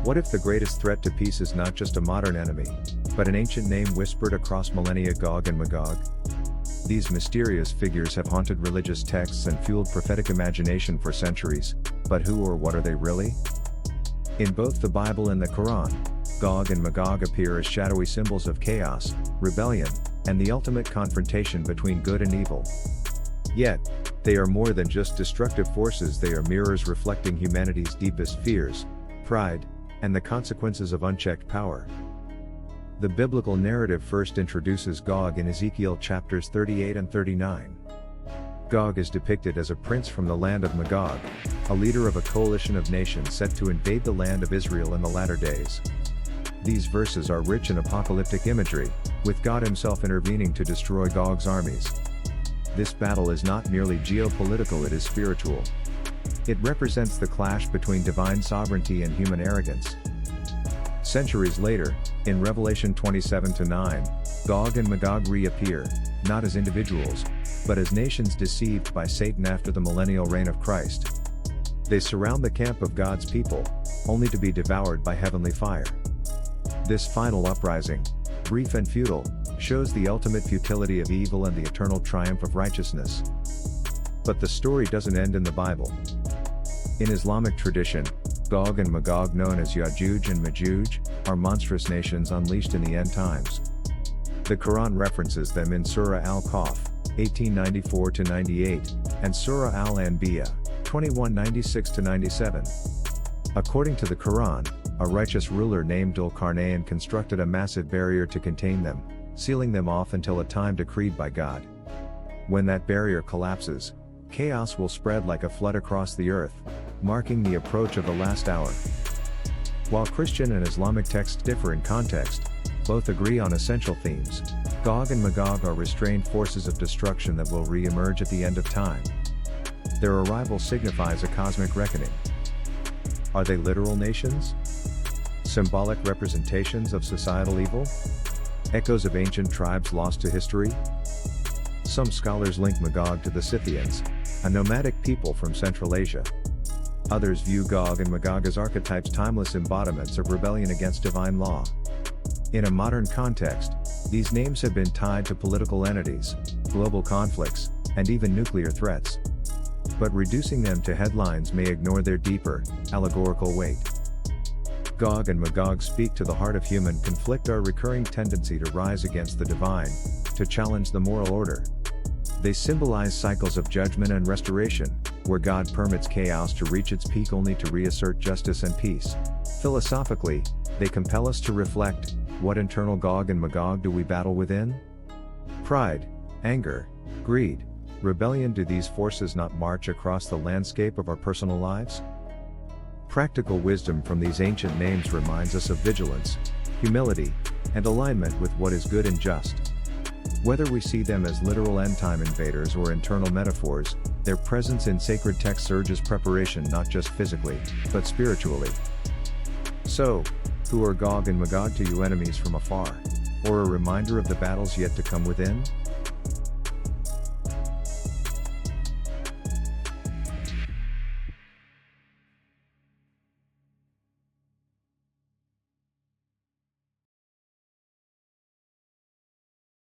What if the greatest threat to peace is not just a modern enemy, but an ancient name whispered across millennia, Gog and Magog? These mysterious figures have haunted religious texts and fueled prophetic imagination for centuries, but who or what are they really? In both the Bible and the Quran, Gog and Magog appear as shadowy symbols of chaos, rebellion, and the ultimate confrontation between good and evil. Yet, they are more than just destructive forces. They are mirrors reflecting humanity's deepest fears, pride, and the consequences of unchecked power. The biblical narrative first introduces Gog in Ezekiel chapters 38 and 39. Gog is depicted as a prince from the land of Magog, a leader of a coalition of nations set to invade the land of Israel in the latter days. These verses are rich in apocalyptic imagery, with God himself intervening to destroy Gog's armies. This battle is not merely geopolitical, it is spiritual. It represents the clash between divine sovereignty and human arrogance. Centuries later, in Revelation 27-9, Gog and Magog reappear, not as individuals, but as nations deceived by Satan after the millennial reign of Christ. They surround the camp of God's people, only to be devoured by heavenly fire. This final uprising, brief and futile, shows the ultimate futility of evil and the eternal triumph of righteousness. But the story doesn't end in the Bible. In Islamic tradition, Gog and Magog, known as Yajujandmajuj, are monstrous nations unleashed in the end times. The Quran references them in Surah Al-Kahf, 1894-98, and Surah Al-Anbiya, 2196-97. According to the Quran, a righteous ruler named Dhul-Qarnayn constructed a massive barrier to contain them, sealing them off until a time decreed by God. When that barrier collapses, chaos will spread like a flood across the earth, marking the approach of the last hour. While Christian and Islamic texts differ in context, both agree on essential themes. Gog and Magog are restrained forces of destruction that will re-emerge at the end of time. Their arrival signifies a cosmic reckoning. Are they literal nations? Symbolic representations of societal evil? Echoes of ancient tribes lost to history? Some scholars link Magog to the Scythians, a nomadic people from Central Asia. Others view Gog and Magog as archetypes, timeless embodiments of rebellion against divine law. In a modern context, these names have been tied to political entities, global conflicts, and even nuclear threats. But reducing them to headlines may ignore their deeper, allegorical weight. Gog and Magog speak to the heart of human conflict, our recurring tendency to rise against the divine, to challenge the moral order. They symbolize cycles of judgment and restoration, where God permits chaos to reach its peak only to reassert justice and peace. Philosophically, they compel us to reflect, what internal Gog and Magog do we battle within? Pride, anger, greed, rebellion. Do these forces not march across the landscape of our personal lives? Practical wisdom from these ancient names reminds us of vigilance, humility, and alignment with what is good and just. Whether we see them as literal end-time invaders or internal metaphors, their presence in sacred texts urges preparation not just physically, but spiritually. So, who are Gog and Magog to you? Enemies from afar? Or a reminder of the battles yet to come within?